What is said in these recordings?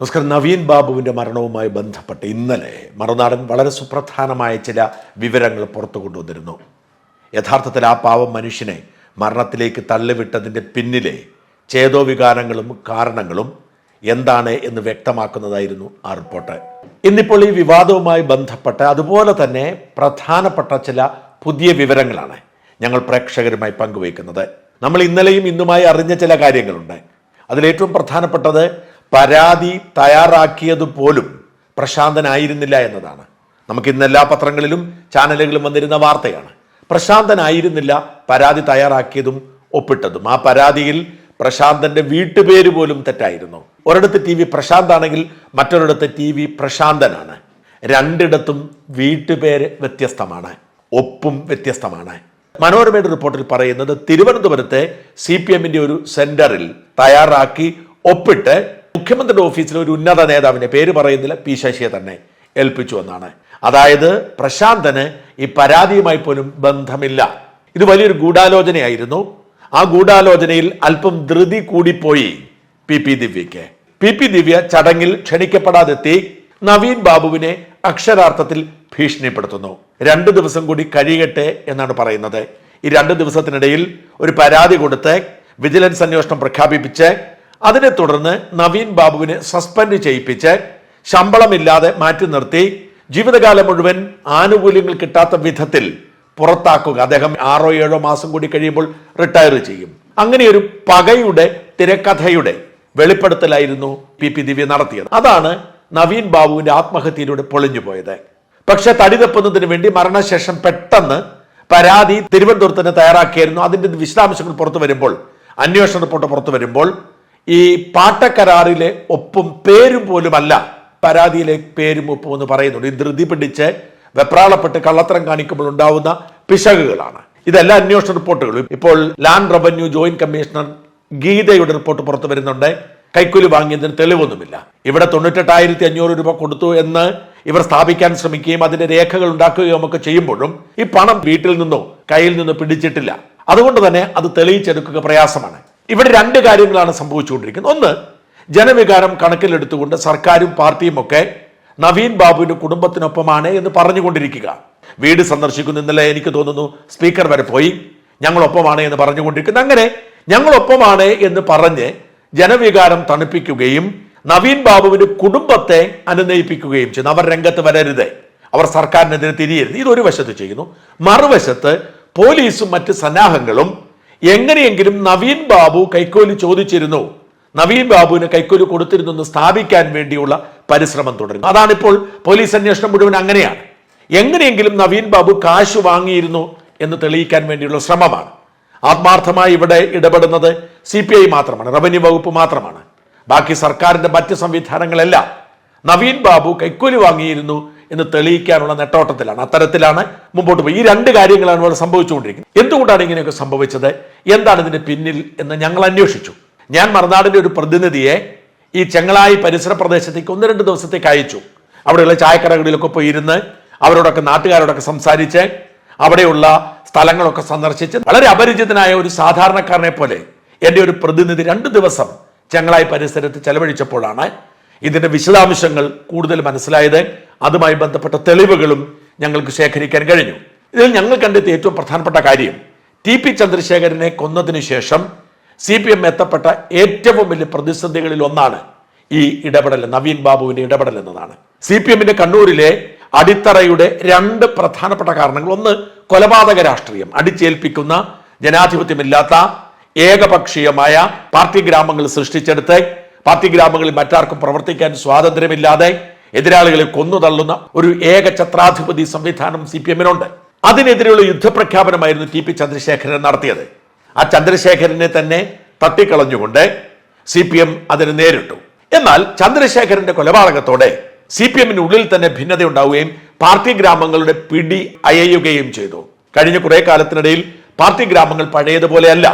നമസ്കാരം. നവീൻ ബാബുവിൻ്റെ മരണവുമായി ബന്ധപ്പെട്ട് ഇന്നലെ മറുനാടൻ വളരെ സുപ്രധാനമായ ചില വിവരങ്ങൾ പുറത്തു കൊണ്ടുവന്നിരുന്നു. യഥാർത്ഥത്തിൽ ആ പാവം മനുഷ്യനെ മരണത്തിലേക്ക് തള്ളിവിട്ടതിൻ്റെ പിന്നിലെ ചേതോവികാരങ്ങളും കാരണങ്ങളും എന്താണ് എന്ന് വ്യക്തമാക്കുന്നതായിരുന്നു ആ റിപ്പോർട്ട്. ഇന്നിപ്പോൾ ഈ വിവാദവുമായി ബന്ധപ്പെട്ട് അതുപോലെ തന്നെ പ്രധാനപ്പെട്ട ചില പുതിയ വിവരങ്ങളാണ് ഞങ്ങൾ പ്രേക്ഷകരുമായി പങ്കുവയ്ക്കുന്നത്. നമ്മൾ ഇന്നലെയും ഇന്നുമായി അറിഞ്ഞ ചില കാര്യങ്ങളുണ്ട്. അതിലേറ്റവും പ്രധാനപ്പെട്ടത് പരാതി തയ്യാറാക്കിയതുപോലും പ്രശാന്തനായിരുന്നില്ല എന്നതാണ്. നമുക്ക് ഇന്ന് എല്ലാ പത്രങ്ങളിലും ചാനലുകളും വന്നിരുന്ന വാർത്തയാണ്. പ്രശാന്തനായിരുന്നില്ല പരാതി തയ്യാറാക്കിയതും ഒപ്പിട്ടതും. ആ പരാതിയിൽ പ്രശാന്തന്റെ വീട്ടുപേര് പോലും തെറ്റായിരുന്നു. ഒരിടത്ത് TV പ്രശാന്താണെങ്കിൽ മറ്റൊരിടത്ത് TV പ്രശാന്തനാണ്. രണ്ടിടത്തും വീട്ടുപേര് വ്യത്യസ്തമാണ്, ഒപ്പും വ്യത്യസ്തമാണ്. മനോരമയുടെ റിപ്പോർട്ടിൽ പറയുന്നത് തിരുവനന്തപുരത്തെ CPM-ന്റെ ഒരു സെന്ററിൽ തയ്യാറാക്കി ഒപ്പിട്ട് മുഖ്യമന്ത്രിയുടെ ഓഫീസിലെ ഒരു ഉന്നത നേതാവിന്റെ പേര് പറയുന്നില്ല, P ശശിയെ തന്നെ ഏൽപ്പിച്ചു എന്നാണ്. അതായത് പ്രശാന്തന് ഈ പരാതിയുമായി പോലും ബന്ധമില്ല. ഇത് വലിയൊരു ഗൂഢാലോചനയായിരുന്നു. ആ ഗൂഢാലോചനയിൽ അല്പം ധൃതി കൂടിപ്പോയി PP ദിവ്യയ്ക്ക്. PP ദിവ്യ ചടങ്ങിൽ ക്ഷണിക്കപ്പെടാതെത്തി നവീൻ ബാബുവിനെ അക്ഷരാർത്ഥത്തിൽ ഭീഷണിപ്പെടുത്തുന്നു. 2 ദിവസം കൂടി കഴിയട്ടെ എന്നാണ് പറയുന്നത്. ഈ 2 ദിവസത്തിനിടയിൽ ഒരു പരാതി കൊടുത്ത് വിജിലൻസ് അന്വേഷണം പ്രഖ്യാപിപ്പിച്ച് അതിനെ തുടർന്ന് നവീൻ ബാബുവിനെ സസ്പെൻഡ് ചെയ്യിപ്പിച്ച് ശമ്പളമില്ലാതെ മാറ്റി നിർത്തി ജീവിതകാലം മുഴുവൻ ആനുകൂല്യങ്ങൾ കിട്ടാത്ത വിധത്തിൽ പുറത്താക്കുക. അദ്ദേഹം 6-7 മാസം കൂടി കഴിയുമ്പോൾ റിട്ടയർ ചെയ്യും. അങ്ങനെയൊരു പകയുടെ തിരക്കഥയുടെ വെളിപ്പെടുത്തലായിരുന്നു PP ദിവ്യ നടത്തിയത്. അതാണ് നവീൻ ബാബുവിന്റെ ആത്മഹത്യയിലൂടെ പൊളിഞ്ഞു പോയത്. പക്ഷെ തടി തപ്പുന്നതിന് വേണ്ടി മരണശേഷം പെട്ടെന്ന് പരാതി തിരുവനന്തപുരത്ത് തന്നെ തയ്യാറാക്കിയായിരുന്നു. അതിന്റെ വിശദാംശങ്ങൾ പുറത്തു വരുമ്പോൾ, അന്വേഷണ റിപ്പോർട്ട് പുറത്തു വരുമ്പോൾ ഈ പാട്ടക്കരാറിലെ ഒപ്പും പേരും പോലുമല്ല പരാതിയിലെ പേരും ഒപ്പും എന്ന് പറയുന്നുണ്ട്. ഈ ധൃതി പിടിച്ച് വെപ്രാളപ്പെട്ട് കള്ളത്തരം കാണിക്കുമ്പോൾ ഉണ്ടാവുന്ന പിശകുകളാണ്. ഇതെല്ലാം അന്വേഷണ റിപ്പോർട്ടുകളും. ഇപ്പോൾ ലാൻഡ് റവന്യൂ ജോയിന്റ് കമ്മീഷണർ ഗീതയുടെ റിപ്പോർട്ട് പുറത്തു വരുന്നുണ്ട്. കൈക്കൂലി വാങ്ങിയതിന് തെളിവൊന്നുമില്ല. ഇവിടെ 98,500 രൂപ കൊടുത്തു എന്ന് ഇവർ സ്ഥാപിക്കാൻ ശ്രമിക്കുകയും അതിന്റെ രേഖകൾ ഉണ്ടാക്കുകയും ഒക്കെ ചെയ്യുമ്പോഴും ഈ പണം വീട്ടിൽ നിന്നോ കയ്യിൽ നിന്നോ പിടിച്ചിട്ടില്ല. അതുകൊണ്ട് തന്നെ അത് തെളിയിച്ചെടുക്കുക പ്രയാസമാണ്. ഇവിടെ 2 കാര്യങ്ങളാണ് സംഭവിച്ചുകൊണ്ടിരിക്കുന്നത്. ഒന്ന്, ജനവികാരം കണക്കിലെടുത്തുകൊണ്ട് സർക്കാരും പാർട്ടിയും ഒക്കെ നവീൻ ബാബുവിന്റെ കുടുംബത്തിനൊപ്പമാണ് എന്ന് പറഞ്ഞുകൊണ്ടിരിക്കുക. വീട് സന്ദർശിക്കുന്നു. ഇന്നലെ എനിക്ക് തോന്നുന്നു സ്പീക്കർ വരെ പോയി ഞങ്ങളൊപ്പമാണ് എന്ന് പറഞ്ഞുകൊണ്ടിരിക്കുന്നു. അങ്ങനെ ഞങ്ങളൊപ്പമാണ് എന്ന് പറഞ്ഞ് ജനവികാരം തണുപ്പിക്കുകയും നവീൻ ബാബുവിന്റെ കുടുംബത്തെ അനുനയിപ്പിക്കുകയും ചെയ്യുന്നു. അവർ രംഗത്ത് വരരുത്, അവർ സർക്കാരിനെതിരെ തിരിയരുത്. ഇതൊരു വശത്ത് ചെയ്യുന്നു. മറുവശത്ത് പോലീസും മറ്റ് സന്നാഹങ്ങളും എങ്ങനെയെങ്കിലും നവീൻ ബാബു കൈക്കൂലി ചോദിച്ചിരുന്നു, നവീൻ ബാബുവിന് കൈക്കൂലി കൊടുത്തിരുന്നു എന്ന് സ്ഥാപിക്കാൻ വേണ്ടിയുള്ള പരിശ്രമം തുടരുന്നു. അതാണിപ്പോൾ പോലീസ് അന്വേഷണം മുഴുവൻ അങ്ങനെയാണ്. എങ്ങനെയെങ്കിലും നവീൻ ബാബു കാശ് വാങ്ങിയിരുന്നു എന്ന് തെളിയിക്കാൻ വേണ്ടിയുള്ള ശ്രമമാണ്. ആത്മാർത്ഥമായി ഇവിടെ ഇടപെടുന്നത് CPI മാത്രമാണ്, റവന്യൂ വകുപ്പ് മാത്രമാണ്. ബാക്കി സർക്കാരിന്റെ മറ്റ് സംവിധാനങ്ങളെല്ലാം നവീൻ ബാബു കൈക്കൂലി വാങ്ങിയിരുന്നു എന്ന് തെളിയിക്കാനുള്ള നെട്ടോട്ടത്തിലാണ്. അത്തരത്തിലാണ് മുമ്പോട്ട് പോയി. ഈ 2 കാര്യങ്ങളാണ് ഇവിടെ സംഭവിച്ചുകൊണ്ടിരിക്കുന്നത്. എന്തുകൊണ്ടാണ് ഇങ്ങനെയൊക്കെ സംഭവിച്ചത്, എന്താണ് ഇതിന് പിന്നിൽ എന്ന് ഞങ്ങൾ അന്വേഷിച്ചു. ഞാൻ മറുനാടിന്റെ ഒരു പ്രതിനിധിയെ ഈ ചെങ്ങളായി പരിസര പ്രദേശത്തേക്ക് 1-2 ദിവസത്തേക്ക് അയച്ചു. അവിടെയുള്ള ചായക്കടകളിലൊക്കെ പോയി ഇരുന്ന് അവരോടൊക്കെ നാട്ടുകാരോടൊക്കെ സംസാരിച്ച് അവിടെയുള്ള സ്ഥലങ്ങളൊക്കെ സന്ദർശിച്ച് വളരെ അപരിചിതനായ ഒരു സാധാരണക്കാരനെ പോലെ എൻ്റെ ഒരു പ്രതിനിധി 2 ദിവസം ചെങ്ങളായി പരിസരത്ത് ചെലവഴിച്ചപ്പോഴാണ് ഇതിന്റെ വിശദാംശങ്ങൾ കൂടുതൽ മനസ്സിലായത്. അതുമായി ബന്ധപ്പെട്ട തെളിവുകളും ഞങ്ങൾക്ക് ശേഖരിക്കാൻ കഴിഞ്ഞു. ഇതിൽ ഞങ്ങൾ കണ്ടെത്തിയ ഏറ്റവും പ്രധാനപ്പെട്ട കാര്യം, TP ചന്ദ്രശേഖരനെ കൊന്നതിന് ശേഷം CPM എത്തപ്പെട്ട ഏറ്റവും വലിയ പ്രതിസന്ധികളിൽ ഒന്നാണ് ഈ ഇടപെടൽ, നവീൻ ബാബുവിന്റെ ഇടപെടൽ എന്നതാണ്. CPM-ന്റെ കണ്ണൂരിലെ അടിത്തറയുടെ 2 പ്രധാനപ്പെട്ട കാരണങ്ങൾ. ഒന്ന്, കൊലപാതക രാഷ്ട്രീയം അടിച്ചേൽപ്പിക്കുന്ന, ജനാധിപത്യമില്ലാത്ത ഏകപക്ഷീയമായ പാർട്ടി ഗ്രാമങ്ങൾ സൃഷ്ടിച്ചെടുത്ത് പാർട്ടി ഗ്രാമങ്ങളിൽ മറ്റാർക്കും പ്രവർത്തിക്കാൻ സ്വാതന്ത്ര്യമില്ലാതെ എതിരാളികളെ കൊന്നുതള്ളുന്ന ഒരു ഏകഛത്രാധിപതി സംവിധാനം CPM-നുണ്ട്. അതിനെതിരെയുള്ള യുദ്ധപ്രഖ്യാപനമായിരുന്നു TP ചന്ദ്രശേഖരൻ നടത്തിയത്. ആ ചന്ദ്രശേഖരനെ തന്നെ തട്ടിക്കളഞ്ഞുകൊണ്ട് CPM അതിന് നേരിട്ടു. എന്നാൽ ചന്ദ്രശേഖരന്റെ കൊലപാതകത്തോടെ CPM-നുള്ളിൽ തന്നെ ഭിന്നത ഉണ്ടാവുകയും പാർട്ടി ഗ്രാമങ്ങളുടെ പിടി അയയുകയും ചെയ്തു. കഴിഞ്ഞ കുറെ കാലത്തിനിടയിൽ പാർട്ടി ഗ്രാമങ്ങൾ പഴയതുപോലെയല്ല.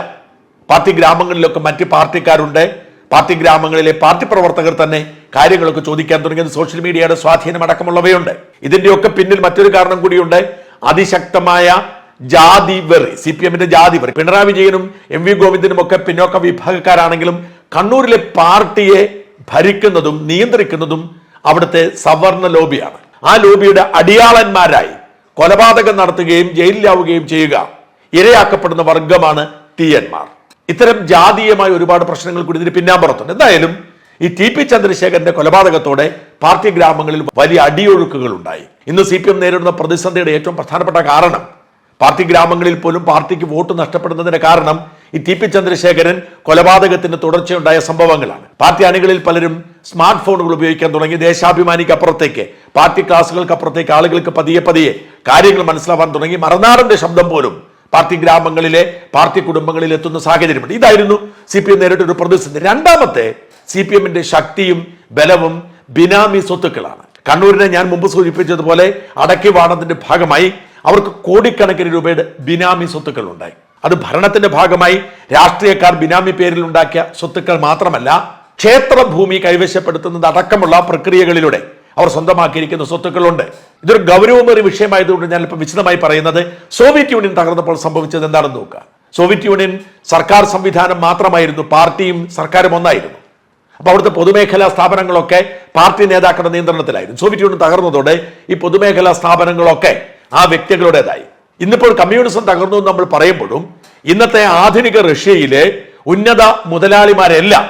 പാർട്ടി ഗ്രാമങ്ങളിലൊക്കെ മറ്റ് പാർട്ടിക്കാരുണ്ട്. പാർട്ടി ഗ്രാമങ്ങളിലെ പാർട്ടി പ്രവർത്തകർ തന്നെ കാര്യങ്ങളൊക്കെ ചോദിക്കാൻ തുടങ്ങിയത് സോഷ്യൽ മീഡിയയുടെ സ്വാധീനം അടക്കമുള്ളവയുണ്ട്. ഇതിന്റെയൊക്കെ പിന്നിൽ മറ്റൊരു കാരണം കൂടിയുണ്ട്, അതിശക്തമായ ജാതി വെറി, CPM-ന്റെ ജാതി വെറി. പിണറായി വിജയനും MV ഗോവിന്ദനും ഒക്കെ പിന്നോക്ക വിഭാഗക്കാരാണെങ്കിലും കണ്ണൂരിലെ പാർട്ടിയെ ഭരിക്കുന്നതും നിയന്ത്രിക്കുന്നതും അവിടുത്തെ സവർണ ലോബിയാണ്. ആ ലോബിയുടെ അടിയാളന്മാരായി കൊലപാതകം നടത്തുകയും ജയിലിലാവുകയും ചെയ്യുക ഇരയാക്കപ്പെടുന്ന വർഗമാണ് തീയന്മാർ. ഇത്തരം ജാതീയമായ ഒരുപാട് പ്രശ്നങ്ങൾ കൂടി ഇതിന് പിന്നാമ്പുറത്തുണ്ട്. എന്തായാലും ഈ ടി പി ചന്ദ്രശേഖരന്റെ കൊലപാതകത്തോടെ പാർട്ടി ഗ്രാമങ്ങളിൽ വലിയ അടിയൊഴുക്കുകൾ ഉണ്ടായി. ഇന്ന് CPM നേരിടുന്ന പ്രതിസന്ധിയുടെ ഏറ്റവും പ്രധാനപ്പെട്ട കാരണം, പാർട്ടി ഗ്രാമങ്ങളിൽ പോലും പാർട്ടിക്ക് വോട്ട് നഷ്ടപ്പെടുന്നതിന്റെ കാരണം ഈ ടി പി ചന്ദ്രശേഖരൻ കൊലപാതകത്തിന് തുടർച്ചയുണ്ടായ സംഭവങ്ങളാണ്. പാർട്ടി അണികളിൽ പലരും സ്മാർട്ട് ഫോണുകൾ ഉപയോഗിക്കാൻ തുടങ്ങി. ദേശാഭിമാനിക്ക് അപ്പുറത്തേക്ക്, പാർട്ടി ക്ലാസുകൾക്ക് അപ്പുറത്തേക്ക് ആളുകൾക്ക് പതിയെ പതിയെ കാര്യങ്ങൾ മനസ്സിലാവാൻ തുടങ്ങി. മറുനാടന്റെ ശബ്ദം പോലും പാർട്ടി ഗ്രാമങ്ങളിലെ പാർട്ടി കുടുംബങ്ങളിൽ എത്തുന്ന സാഹചര്യമുണ്ട്. ഇതായിരുന്നു CPM നേരിട്ടൊരു പ്രതിസന്ധി. രണ്ടാമത്തെ CPMന്റെ ശക്തിയും ബലവും ബിനാമി സ്വത്തുക്കളാണ്. കണ്ണൂരിനെ ഞാൻ മുമ്പ് സൂചിപ്പിച്ചതുപോലെ അടക്കി വാണത്തിന്റെ ഭാഗമായി അവർക്ക് കോടിക്കണക്കിന് രൂപയുടെ ബിനാമി സ്വത്തുക്കൾ ഉണ്ടായി. അത് ഭരണത്തിന്റെ ഭാഗമായി രാഷ്ട്രീയക്കാർ ബിനാമി പേരിൽ ഉണ്ടാക്കിയ സ്വത്തുക്കൾ മാത്രമല്ല, ക്ഷേത്രഭൂമി കൈവശപ്പെടുത്തുന്നത് അടക്കമുള്ള പ്രക്രിയകളിലൂടെ അവർ സ്വന്തമാക്കിയിരിക്കുന്ന സ്വത്തുക്കളുണ്ട്. ഇതൊരു ഗൗരവമേറിയ വിഷയമായതുകൊണ്ട് ഞാൻ ഇപ്പം വിശദമായി പറയുന്നത്, സോവിയറ്റ് യൂണിയൻ തകർന്നപ്പോൾ സംഭവിച്ചത് എന്താണെന്ന് നോക്കുക. സോവിയറ്റ് യൂണിയൻ സർക്കാർ സംവിധാനം മാത്രമായിരുന്നു, പാർട്ടിയും സർക്കാരും ഒന്നായിരുന്നു. അപ്പോൾ അവിടുത്തെ പൊതുമേഖലാ സ്ഥാപനങ്ങളൊക്കെ പാർട്ടി നേതാക്കളുടെ നിയന്ത്രണത്തിലായിരുന്നു. സോവിയറ്റ് യൂണിയൻ തകർന്നതോടെ ഈ പൊതുമേഖലാ സ്ഥാപനങ്ങളൊക്കെ ആ വ്യക്തികളുടേതായി. ഇന്നിപ്പോൾ കമ്മ്യൂണിസം തകർന്നു എന്ന് നമ്മൾ പറയുമ്പോഴും ഇന്നത്തെ ആധുനിക റഷ്യയിലെ ഉന്നത മുതലാളിമാരെല്ലാം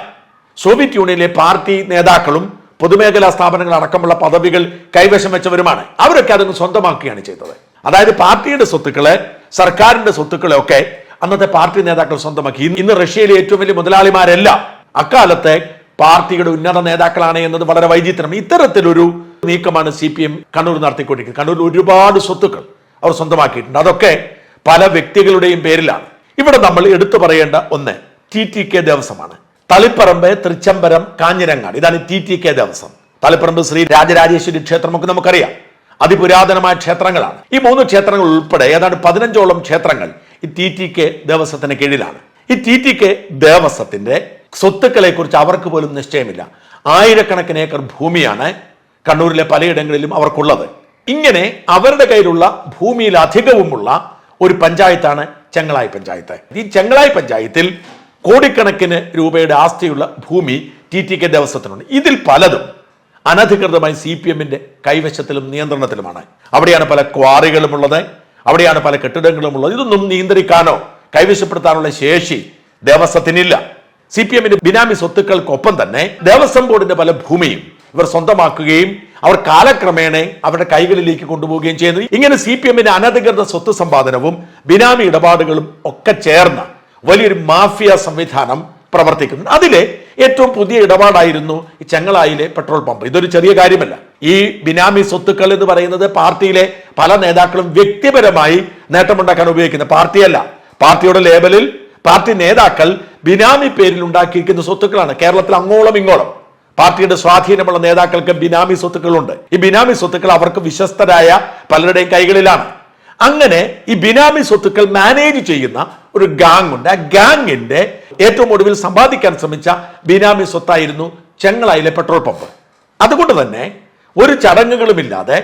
സോവിയറ്റ് യൂണിയനിലെ പാർട്ടി നേതാക്കളും പൊതുമേഖലാ സ്ഥാപനങ്ങൾ അടക്കമുള്ള പദവികൾ കൈവശം വെച്ചവരുമാണ്. അവരൊക്കെ അതൊന്ന് സ്വന്തമാക്കുകയാണ് ചെയ്തത്. അതായത് പാർട്ടിയുടെ സ്വത്തുക്കളെ, സർക്കാരിന്റെ സ്വത്തുക്കളെ ഒക്കെ അന്നത്തെ പാർട്ടി നേതാക്കൾ സ്വന്തമാക്കി. ഇന്ന് റഷ്യയിലെ ഏറ്റവും വലിയ മുതലാളിമാരെല്ലാം അക്കാലത്തെ പാർട്ടിയുടെ ഉന്നത നേതാക്കളാണ് എന്നത് വളരെ വൈചിത്രം. ഇത്തരത്തിലൊരു നീക്കമാണ് CPM കണ്ണൂർ നടത്തിക്കൊണ്ടിരിക്കുന്നത്. കണ്ണൂരിൽ ഒരുപാട് സ്വത്തുക്കൾ അവർ സ്വന്തമാക്കിയിട്ടുണ്ട്. അതൊക്കെ പല വ്യക്തികളുടെയും പേരിലാണ്. ഇവിടെ നമ്മൾ എടുത്തു പറയേണ്ട ഒന്ന് TTK ദേവസ്വമാണ്. തളിപ്പറമ്പ്, തൃച്ചംബരം, കാഞ്ഞിരങ്ങാട്, ഇതാണ് TTK ദേവസ്വം. തളിപ്പറമ്പ് ശ്രീ രാജരാജേശ്വരി ക്ഷേത്രമൊക്കെ നമുക്കറിയാം, അതിപുരാതനമായ ക്ഷേത്രങ്ങളാണ്. ഈ 3 ക്ഷേത്രങ്ങൾ ഉൾപ്പെടെ ഏതാണ്ട് 15ഓളം ക്ഷേത്രങ്ങൾ ഈ TTK ദേവസ്വത്തിന് കീഴിലാണ്. ഈ TTK ദേവസ്വത്തിന്റെ സ്വത്തുക്കളെ കുറിച്ച് അവർക്ക് പോലും നിശ്ചയമില്ല. ആയിരക്കണക്കിന് ഏക്കർ ഭൂമിയാണ് കണ്ണൂരിലെ പലയിടങ്ങളിലും അവർക്കുള്ളത്. ഇങ്ങനെ അവരുടെ കയ്യിലുള്ള ഭൂമിയിൽ അധികവുമുള്ള ഒരു പഞ്ചായത്താണ് ചെങ്ങളായി പഞ്ചായത്ത്. ഈ ചെങ്ങളായി പഞ്ചായത്തിൽ കോടിക്കണക്കിന് രൂപയുടെ ആസ്തിയുള്ള ഭൂമി TTK ദേവസ്വത്തിനുണ്ട്. ഇതിൽ പലതും അനധികൃതമായി CPMന്റെ കൈവശത്തിലും നിയന്ത്രണത്തിലുമാണ്. അവിടെയാണ് പല ക്വാറികളും ഉള്ളത്, അവിടെയാണ് പല കെട്ടിടങ്ങളും ഉള്ളത്. ഇതൊന്നും നിയന്ത്രിക്കാനോ കൈവശപ്പെടുത്താനുള്ള ശേഷി ദേവസ്വത്തിനില്ല. CPMന്റെ ബിനാമി സ്വത്തുക്കൾക്കൊപ്പം തന്നെ ദേവസ്വം ബോർഡിന്റെ പല ഭൂമിയും ഇവർ സ്വന്തമാക്കുകയും അവർ കാലക്രമേണ അവരുടെ കൈകളിലേക്ക് കൊണ്ടുപോവുകയും ചെയ്യുന്നു. ഇങ്ങനെ CPMന്റെ അനധികൃത സ്വത്ത് സമ്പാദനവും ബിനാമി ഇടപാടുകളും ഒക്കെ ചേർന്ന വലിയൊരു മാഫിയ സംവിധാനം പ്രവർത്തിക്കുന്നു. അതിലെ ഏറ്റവും പുതിയ ഇടപാടായിരുന്നു ഈ ചെങ്ങളായിലെ പെട്രോൾ പമ്പ്. ഇതൊരു ചെറിയ കാര്യമല്ല. ഈ ബിനാമി സ്വത്തുക്കൾ എന്ന് പറയുന്നത് പാർട്ടിയിലെ പല നേതാക്കളും വ്യക്തിപരമായി നേട്ടമുണ്ടാക്കാൻ ഉപയോഗിക്കുന്ന, പാർട്ടിയല്ല, പാർട്ടിയുടെ ലേബലിൽ പാർട്ടി നേതാക്കൾ ബിനാമി പേരിൽ ഉണ്ടാക്കിയിരിക്കുന്ന സ്വത്തുക്കളാണ്. കേരളത്തിൽ അങ്ങോളം ഇങ്ങോളം പാർട്ടിയുടെ സ്വാധീനമുള്ള നേതാക്കൾക്ക് ബിനാമി സ്വത്തുക്കളുണ്ട്. ഈ ബിനാമി സ്വത്തുക്കൾ അവർക്ക് വിശ്വസ്തരായ പലരുടെയും കൈകളിലാണ്. അങ്ങനെ ഈ ബിനാമി സ്വത്തുക്കൾ മാനേജ് ചെയ്യുന്ന ഒരു ഗാങ് ഉണ്ട്. ആ ഗാങ്ങിന്റെ ഏറ്റവും ഒടുവിൽ സമ്പാദിക്കാൻ ശ്രമിച്ച ബിനാമി സ്വത്തായിരുന്നു ചെങ്ങളായിലെ പെട്രോൾ പമ്പ്. അതുകൊണ്ട് തന്നെ ഒരു ചടങ്ങുകളുമില്ലാതെ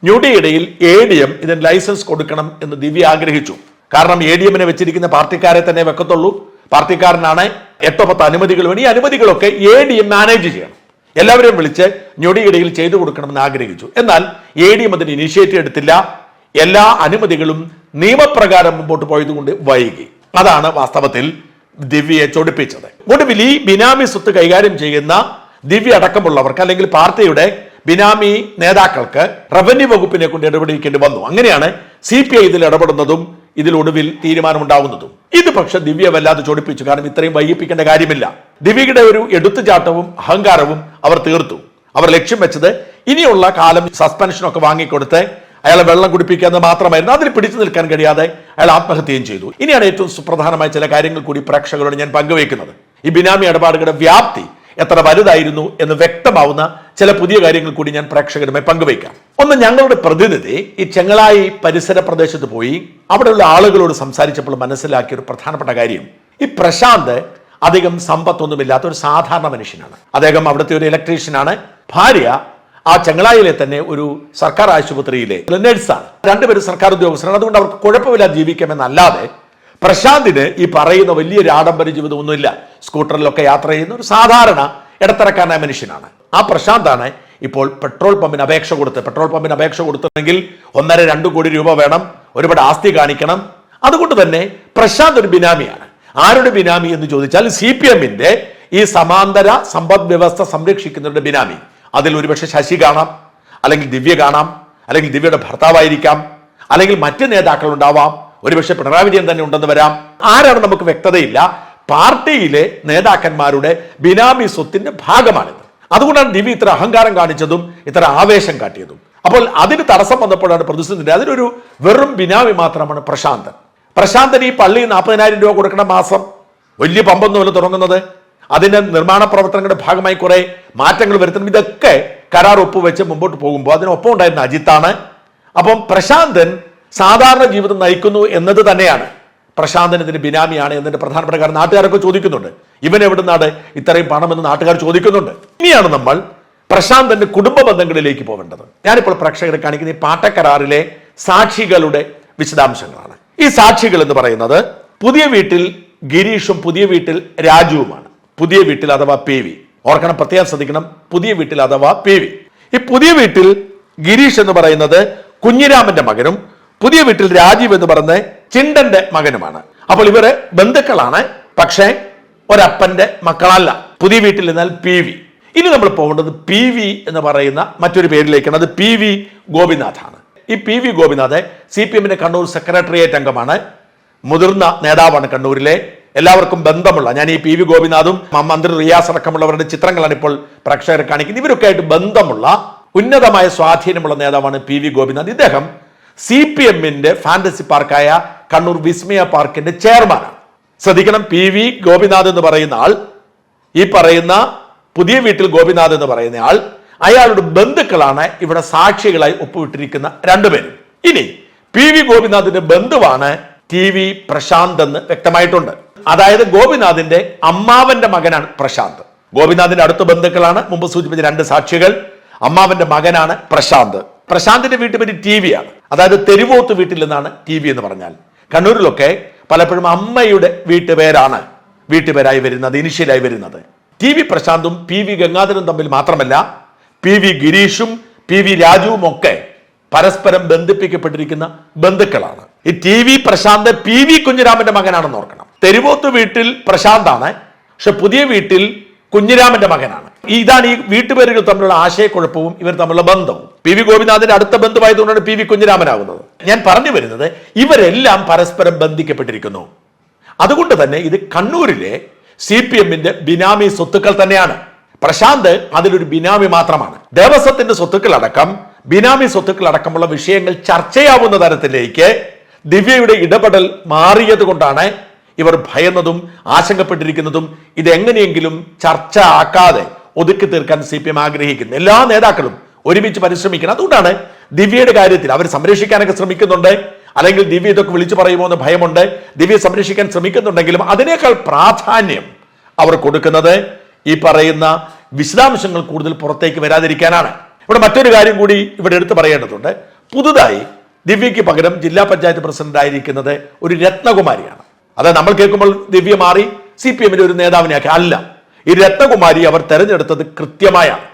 ഞൊടിയിടയിൽ ADM ഇതിന് ലൈസൻസ് കൊടുക്കണം എന്ന് ദിവ്യ ആഗ്രഹിച്ചു. കാരണം ADMനെ വെച്ചിരിക്കുന്ന പാർട്ടിക്കാരെ തന്നെ വെക്കത്തുള്ളൂ. പാർട്ടിക്കാരനാണ് 8-10 അനുമതികൾ വേണം. ഈ അനുമതികളൊക്കെ ADM മാനേജ് ചെയ്യണം. എല്ലാവരെയും വിളിച്ച് ഞൊടിയിടയിൽ ചെയ്തു കൊടുക്കണമെന്ന് ആഗ്രഹിച്ചു. എന്നാൽ ADM അതിന് ഇനിഷ്യേറ്റീവ് എടുത്തില്ല. എല്ലാ അനുമതികളും നിയമപ്രകാരം മുമ്പോട്ട് പോയതുകൊണ്ട് വൈകി. അതാണ് വാസ്തവത്തിൽ ദിവ്യയെ ചൊടിപ്പിച്ചത്. ഒടുവിൽ ഈ ബിനാമി സ്വത്ത് കൈകാര്യം ചെയ്യുന്ന ദിവ്യ അടക്കമുള്ളവർക്ക്, അല്ലെങ്കിൽ പാർട്ടിയുടെ ബിനാമി നേതാക്കൾക്ക് റവന്യൂ വകുപ്പിനെ കൊണ്ട് ഇടപെടിക്കേണ്ടി വന്നു. അങ്ങനെയാണ് CPI ഇതിൽ ഇടപെടുന്നതും ഇതിലൊടുവിൽ തീരുമാനമുണ്ടാവുന്നതും. ഇത് പക്ഷെ ദിവ്യ വല്ലാതെ ചൊടിപ്പിച്ചു. കാരണം ഇത്രയും വൈകിപ്പിക്കേണ്ട കാര്യമില്ല. ദിവ്യയുടെ ഒരു എടുത്തുചാട്ടവും അഹങ്കാരവും അവർ തീർത്തു. അവർ ലക്ഷ്യം വെച്ചത് ഇനിയുള്ള കാലം സസ്പെൻഷനൊക്കെ വാങ്ങിക്കൊടുത്ത് അയാളെ വെള്ളം കുടിപ്പിക്കുക മാത്രമായിരുന്നു. അതിൽ പിടിച്ചു നിൽക്കാൻ കഴിയാതെ അയാൾ ആത്മഹത്യയും ചെയ്തു. ഇനിയാണ് ഏറ്റവും സുപ്രധാനമായ ചില കാര്യങ്ങൾ കൂടി പ്രേക്ഷകരോട് ഞാൻ പങ്കുവയ്ക്കുന്നത്. ഈ ബിനാമി ഇടപാടുകളുടെ വ്യാപ്തി എത്ര വലുതായിരുന്നു എന്ന് വ്യക്തമാവുന്ന ചില പുതിയ കാര്യങ്ങൾ കൂടി ഞാൻ പ്രേക്ഷകരുമായി പങ്കുവയ്ക്കാം. ഒന്ന്, ഞങ്ങളുടെ പ്രതിനിധി ഈ ചെങ്ങളായി പരിസര പ്രദേശത്ത് പോയി അവിടെയുള്ള ആളുകളോട് സംസാരിച്ചപ്പോൾ മനസ്സിലാക്കിയ ഒരു പ്രധാനപ്പെട്ട കാര്യം, ഈ പ്രശാന്ത് അധികം സമ്പത്തൊന്നുമില്ലാത്ത ഒരു സാധാരണ മനുഷ്യനാണ്. അദ്ദേഹം അവിടുത്തെ ഒരു ഇലക്ട്രീഷ്യനാണ്. ഭാര്യ ആ ചെങ്ങളായിലെ തന്നെ ഒരു സർക്കാർ ആശുപത്രിയിലെ നഴ്സാണ്. രണ്ടുപേരും സർക്കാർ ഉദ്യോഗസ്ഥരാണ്. അതുകൊണ്ട് അവർക്ക് കുഴപ്പമില്ലാതെ ജീവിക്കാമെന്നല്ലാതെ പ്രശാന്തിന് ഈ പറയുന്ന വലിയൊരു ആഡംബര ജീവിതമൊന്നുമില്ല. സ്കൂട്ടറിലൊക്കെ യാത്ര ചെയ്യുന്ന ഒരു സാധാരണ ഇടത്തരക്കാരനായ മനുഷ്യനാണ്. ആ പ്രശാന്താണ് ഇപ്പോൾ പെട്രോൾ പമ്പിന് അപേക്ഷ കൊടുത്തെങ്കിൽ 1.5-2 കോടി രൂപ വേണം, ഒരുപാട് ആസ്തി കാണിക്കണം. അതുകൊണ്ട് തന്നെ പ്രശാന്ത് ഒരു ബിനാമിയാണ്. ആരുടെ ബിനാമി എന്ന് ചോദിച്ചാൽ CPM-ന്റെ ഈ സമാന്തര സമ്പദ് വ്യവസ്ഥ സംരക്ഷിക്കുന്നവരുടെ ബിനാമി. അതിൽ ഒരുപക്ഷെ ശശി കാണാം, അല്ലെങ്കിൽ ദിവ്യ കാണാം, അല്ലെങ്കിൽ ദിവ്യയുടെ ഭർത്താവായിരിക്കാം, അല്ലെങ്കിൽ മറ്റ് നേതാക്കൾ ഉണ്ടാവാം, ഒരുപക്ഷെ പിണറായി വിജയൻ തന്നെ ഉണ്ടെന്ന് വരാം. ആരാണ് നമുക്ക് വ്യക്തതയില്ല. പാർട്ടിയിലെ നേതാക്കന്മാരുടെ ബിനാമി സ്വത്തിന്റെ ഭാഗമാണിത്. അതുകൊണ്ടാണ് ദിവ്യ ഇത്ര അഹങ്കാരം കാണിച്ചതും ഇത്ര ആവേശം കാട്ടിയതും. അപ്പോൾ അതിന് തടസ്സം വന്നപ്പോഴാണ് പ്രതിസന്ധി. അതിനൊരു വെറും ബിനാമി മാത്രമാണ് പ്രശാന്തൻ ഈ പള്ളി 40,000 രൂപ കൊടുക്കണം മാസം. വലിയ പമ്പൊന്നുമല്ല തുടങ്ങുന്നത്. അതിന്റെ നിർമ്മാണ പ്രവർത്തനങ്ങളുടെ ഭാഗമായി കുറെ മാറ്റങ്ങൾ വരുത്തണം. ഇതൊക്കെ കരാർ ഒപ്പുവെച്ച് മുമ്പോട്ട് പോകുമ്പോൾ അതിനൊപ്പം ഉണ്ടായിരുന്ന അജിത്താണ്. അപ്പം പ്രശാന്തൻ സാധാരണ ജീവിതം നയിക്കുന്നു എന്നത് തന്നെയാണ് പ്രശാന്തൻ ഇതിന് ബിനാമിയാണ് എന്നതിന്റെ പ്രധാനപ്പെട്ട കാര്യം. നാട്ടുകാരൊക്കെ ചോദിക്കുന്നുണ്ട്, ഇവൻ എവിടുന്നാണ് ഇത്രയും പണമെന്ന് നാട്ടുകാർ ചോദിക്കുന്നുണ്ട്. ഇനിയാണ് നമ്മൾ പ്രശാന്തന്റെ കുടുംബ ബന്ധങ്ങളിലേക്ക് പോവേണ്ടത്. ഞാനിപ്പോൾ പ്രേക്ഷകരെ കാണിക്കുന്ന ഈ പാട്ടക്കരാറിലെ സാക്ഷികളുടെ വിശദാംശങ്ങളാണ്. ഈ സാക്ഷികൾ എന്ന് പറയുന്നത് പുതിയ വീട്ടിൽ ഗിരീഷും പുതിയ വീട്ടിൽ രാജുവുമാണ്. പുതിയ വീട്ടിൽ അഥവാ PV. ഓർക്കണം, പ്രത്യേകം ശ്രദ്ധിക്കണം, പുതിയ വീട്ടിൽ അഥവാ PV. ഈ പുതിയ വീട്ടിൽ ഗിരീഷ് എന്ന് പറയുന്നത് കുഞ്ഞിരാമന്റെ മകനും പുതിയ വീട്ടിൽ രാജീവ് എന്ന് പറയുന്ന ചിണ്ടന്റെ മകനുമാണ്. അപ്പോൾ ഇവര് ബന്ധുക്കളാണ്, പക്ഷേ ഒരപ്പന്റെ മക്കളല്ല. പുതിയ വീട്ടിൽ എന്നാൽ PV. ഇനി നമ്മൾ പോകേണ്ടത് PV എന്ന് പറയുന്ന മറ്റൊരു പേരിലേക്കാണ്. അത് PV ഗോപിനാഥാണ്. ഈ PV ഗോപിനാഥ് CPM-ന്റെ കണ്ണൂർ സെക്രട്ടേറിയറ്റ് അംഗമാണ്, മുതിർന്ന നേതാവാണ് കണ്ണൂരിലെ. എല്ലാവർക്കും ബന്ധമുള്ള, ഞാൻ ഈ PV ഗോപിനാഥും മന്ത്രി റിയാസ് അടക്കമുള്ളവരുടെ ചിത്രങ്ങളാണ് ഇപ്പോൾ പ്രേക്ഷകരെ കാണിക്കുന്നത്. ഇവരൊക്കെ ആയിട്ട് ബന്ധമുള്ള ഉന്നതമായ സ്വാധീനമുള്ള നേതാവാണ് PV ഗോപിനാഥ്. ഇദ്ദേഹം CPM-ന്റെ ഫാന്റസി പാർക്കായ കണ്ണൂർ വിസ്മയ പാർക്കിന്റെ ചെയർമാനാണ്. ശ്രദ്ധിക്കണം, PV ഗോപിനാഥ് എന്ന് പറയുന്ന ആൾ, ഈ പറയുന്ന പുതിയ വീട്ടിൽ ഗോപിനാഥ് എന്ന് പറയുന്ന ആൾ, അയാളുടെ ബന്ധുക്കളാണ് ഇവിടെ സാക്ഷികളായി ഒപ്പുവിട്ടിരിക്കുന്ന രണ്ടുപേരും. ഇനി PV ഗോപിനാഥിന്റെ ബന്ധുവാണ് TV പ്രശാന്ത് എന്ന് വ്യക്തമായിട്ടുണ്ട്. അതായത് ഗോപിനാഥിന്റെ അമ്മാവന്റെ മകനാണ് പ്രശാന്ത്. ഗോപിനാഥിന്റെ അടുത്ത ബന്ധുക്കളാണ് മുമ്പ് സൂചിപ്പിച്ച 2 സാക്ഷികൾ. അമ്മാവന്റെ മകനാണ് പ്രശാന്ത്. പ്രശാന്തിന്റെ വീട്ടുപേര് TV ആണ്. അതായത് തെരുവോത്ത് വീട്ടിൽ നിന്നാണ് TV എന്ന് പറഞ്ഞാൽ. കണ്ണൂരിലൊക്കെ പലപ്പോഴും അമ്മയുടെ വീട്ടുപേരായി വരുന്നത്, ഇനിഷ്യലായി വരുന്നത്. TV പ്രശാന്തും PV ഗംഗാധരനും തമ്മിൽ മാത്രമല്ല, PV ഗിരീഷും PV രാജുവും ഒക്കെ പരസ്പരം ബന്ധിപ്പിക്കപ്പെട്ടിരിക്കുന്ന ബന്ധുക്കളാണ്. ഈ TV പ്രശാന്ത് PV കുഞ്ഞിരാമന്റെ മകനാണെന്ന് ഓർക്കണം. തെരുവോത്ത് വീട്ടിൽ പ്രശാന്താണ്, പക്ഷെ പുതിയ വീട്ടിൽ കുഞ്ഞിരാമന്റെ മകനാണ്. ഇതാണ് ഈ വീട്ടുപേരുകൾ തമ്മിലുള്ള ആശയക്കുഴപ്പവും ഇവർ തമ്മിലുള്ള ബന്ധവും. PV ഗോപിനാഥിന്റെ അടുത്ത ബന്ധുവായതുകൊണ്ടാണ് PV കുഞ്ഞിരാമനാകുന്നത്. ഞാൻ പറഞ്ഞു വരുന്നത്, ഇവരെല്ലാം പരസ്പരം ബന്ധിക്കപ്പെട്ടിരിക്കുന്നു. അതുകൊണ്ട് തന്നെ ഇത് കണ്ണൂരിലെ CPM-ന്റെ ബിനാമി സ്വത്തുക്കൾ തന്നെയാണ്. പ്രശാന്ത് അതിലൊരു ബിനാമി മാത്രമാണ്. ദേവസ്വത്തിന്റെ സ്വത്തുക്കളടക്കം, ബിനാമി സ്വത്തുക്കൾ അടക്കമുള്ള വിഷയങ്ങൾ ചർച്ചയാവുന്ന തരത്തിലേക്ക് ദിവ്യയുടെ ഇടപെടൽ മാറിയത് കൊണ്ടാണ് ഇവർ ഭയന്നതും ആശങ്കപ്പെട്ടിരിക്കുന്നതും. ഇതെങ്ങനെയെങ്കിലും ചർച്ച ആക്കാതെ ഒതുക്കി തീർക്കാൻ CPM ആഗ്രഹിക്കുന്നു. എല്ലാ നേതാക്കളും ഒരുമിച്ച് പരിശ്രമിക്കണം. അതുകൊണ്ടാണ് ദിവ്യയുടെ കാര്യത്തിൽ അവർ സംരക്ഷിക്കാനൊക്കെ ശ്രമിക്കുന്നുണ്ട്, അല്ലെങ്കിൽ ദിവ്യ ഇതൊക്കെ വിളിച്ചു പറയുമോ എന്ന് ഭയമുണ്ട്. ദിവ്യ സംരക്ഷിക്കാൻ ശ്രമിക്കുന്നുണ്ടെങ്കിലും അതിനേക്കാൾ പ്രാധാന്യം അവർ കൊടുക്കുന്നത് ഈ പറയുന്ന വിശദാംശങ്ങൾ കൂടുതൽ പുറത്തേക്ക് വരാതിരിക്കാനാണ്. ഇവിടെ മറ്റൊരു കാര്യം കൂടി ഇവിടെ എടുത്തു പറയേണ്ടതുണ്ട്. പുതുതായി ദിവ്യയ്ക്ക് പകരം ജില്ലാ പഞ്ചായത്ത് പ്രസിഡന്റ് ആയിരിക്കുന്നത് ഒരു രത്നകുമാരിയാണ്. അതായത് നമ്മൾ കേൾക്കുമ്പോൾ ദിവ്യ മാറി CPM-ന്റെ ഒരു നേതാവിനെയാക്കി. അല്ല, ഈ രത്നകുമാരി അവർ തെരഞ്ഞെടുത്തത് കൃത്യമായാണ്.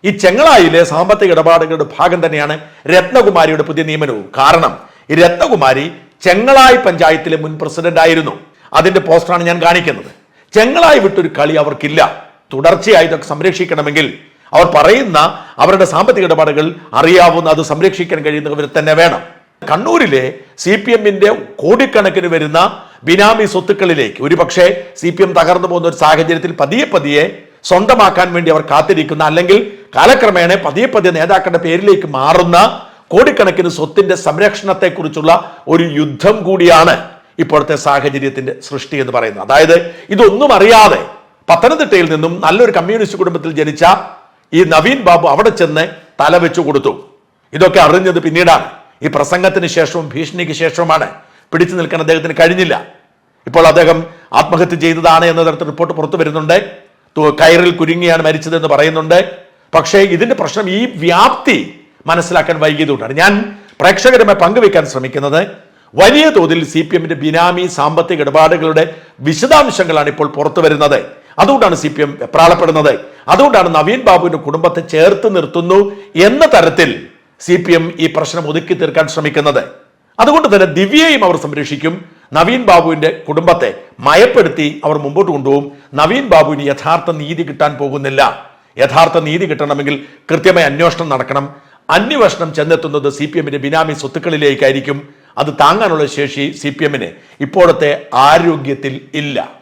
ഈ ചെങ്ങളായിലെ സാമ്പത്തിക ഇടപാടുകളുടെ ഭാഗം തന്നെയാണ് രത്നകുമാരിയുടെ പുതിയ നിയമനവും. കാരണം ഈ രത്നകുമാരി ചെങ്ങളായി പഞ്ചായത്തിലെ മുൻ പ്രസിഡന്റ് ആയിരുന്നു. അതിന്റെ പോസ്റ്ററാണ് ഞാൻ കാണിക്കുന്നത്. ചെങ്ങളായി വിട്ടൊരു കളി അവർക്കില്ല. തുടർച്ചയായി ഇതൊക്കെ സംരക്ഷിക്കണമെങ്കിൽ അവർ പറയുന്ന അവരുടെ സാമ്പത്തിക ഇടപാടുകൾ അറിയാവുന്ന, അത് സംരക്ഷിക്കാൻ കഴിയുന്നവർ തന്നെ വേണം. കണ്ണൂരിലെ CPM-ന്റെ കോടിക്കണക്കിന് വരുന്ന ബിനാമി സ്വത്തുക്കളിലേക്ക് ഒരുപക്ഷെ CPM തകർന്നു പോകുന്ന ഒരു സാഹചര്യത്തിൽ പതിയെ സ്വന്തമാക്കാൻ വേണ്ടി അവർ കാത്തിരിക്കുന്ന, അല്ലെങ്കിൽ കാലക്രമേണ പതിയെ നേതാക്കളുടെ പേരിലേക്ക് മാറുന്ന കോടിക്കണക്കിന് സ്വത്തിന്റെ സംരക്ഷണത്തെക്കുറിച്ചുള്ള ഒരു യുദ്ധം കൂടിയാണ് ഇപ്പോഴത്തെ സാഹചര്യത്തിന്റെ സൃഷ്ടി എന്ന് പറയുന്നത്. അതായത് ഇതൊന്നും അറിയാതെ പത്തനംതിട്ടയിൽ നിന്നും നല്ലൊരു കമ്മ്യൂണിസ്റ്റ് കുടുംബത്തിൽ ജനിച്ച ഈ നവീൻ ബാബു അവിടെ ചെന്ന് തല വെച്ചു കൊടുത്തു. ഇതൊക്കെ അറിഞ്ഞത് പിന്നീടാണ്. ഈ പ്രസംഗത്തിന് ശേഷവും ഭീഷണിക്ക് ശേഷവുമാണ്. പിടിച്ചു നിൽക്കാൻ അദ്ദേഹത്തിന് കഴിഞ്ഞില്ല. ഇപ്പോൾ അദ്ദേഹം ആത്മഹത്യ ചെയ്തതാണ് എന്ന തരത്തിൽ റിപ്പോർട്ട് പുറത്തു വരുന്നുണ്ട്. കയറിൽ കുരുങ്ങിയാണ് മരിച്ചതെന്ന് പറയുന്നുണ്ട്. പക്ഷേ ഇതിന്റെ പ്രശ്നം ഈ വ്യാപ്തി മനസ്സിലാക്കാൻ വൈകിയതുകൊണ്ടാണ് ഞാൻ പ്രേക്ഷകരുമായി പങ്കുവെക്കാൻ ശ്രമിക്കുന്നത്. വലിയ തോതിൽ CPM-ന്റെ ബിനാമി സാമ്പത്തിക ഇടപാടുകളുടെ വിശദാംശങ്ങളാണ് ഇപ്പോൾ പുറത്തു വരുന്നത്. അതുകൊണ്ടാണ് CPM വെപ്രാളപ്പെടുന്നത്. അതുകൊണ്ടാണ് നവീൻ ബാബുവിന്റെ കുടുംബത്തെ ചേർത്ത് നിർത്തുന്നു എന്ന തരത്തിൽ CPM ഈ പ്രശ്നം ഒതുക്കി തീർക്കാൻ ശ്രമിക്കുന്നത്. അതുകൊണ്ട് തന്നെ ദിവ്യയും അവർ സംരക്ഷിക്കും. നവീൻ ബാബുവിന്റെ കുടുംബത്തെ മയപ്പെടുത്തി അവർ മുമ്പോട്ട് കൊണ്ടുപോകും. നവീൻ ബാബുവിന് യഥാർത്ഥ നീതി കിട്ടാൻ പോകുന്നില്ല. യഥാർത്ഥ നീതി കിട്ടണമെങ്കിൽ കൃത്യമായ അന്വേഷണം നടക്കണം. അന്വേഷണം ചെന്നെത്തുന്നത് CPMന്റെ ബിനാമി സ്വത്തുക്കളിലേക്കായിരിക്കും. അത് താങ്ങാനുള്ള ശേഷി CPMന് ഇപ്പോഴത്തെ ആരോഗ്യത്തിൽ ഇല്ല.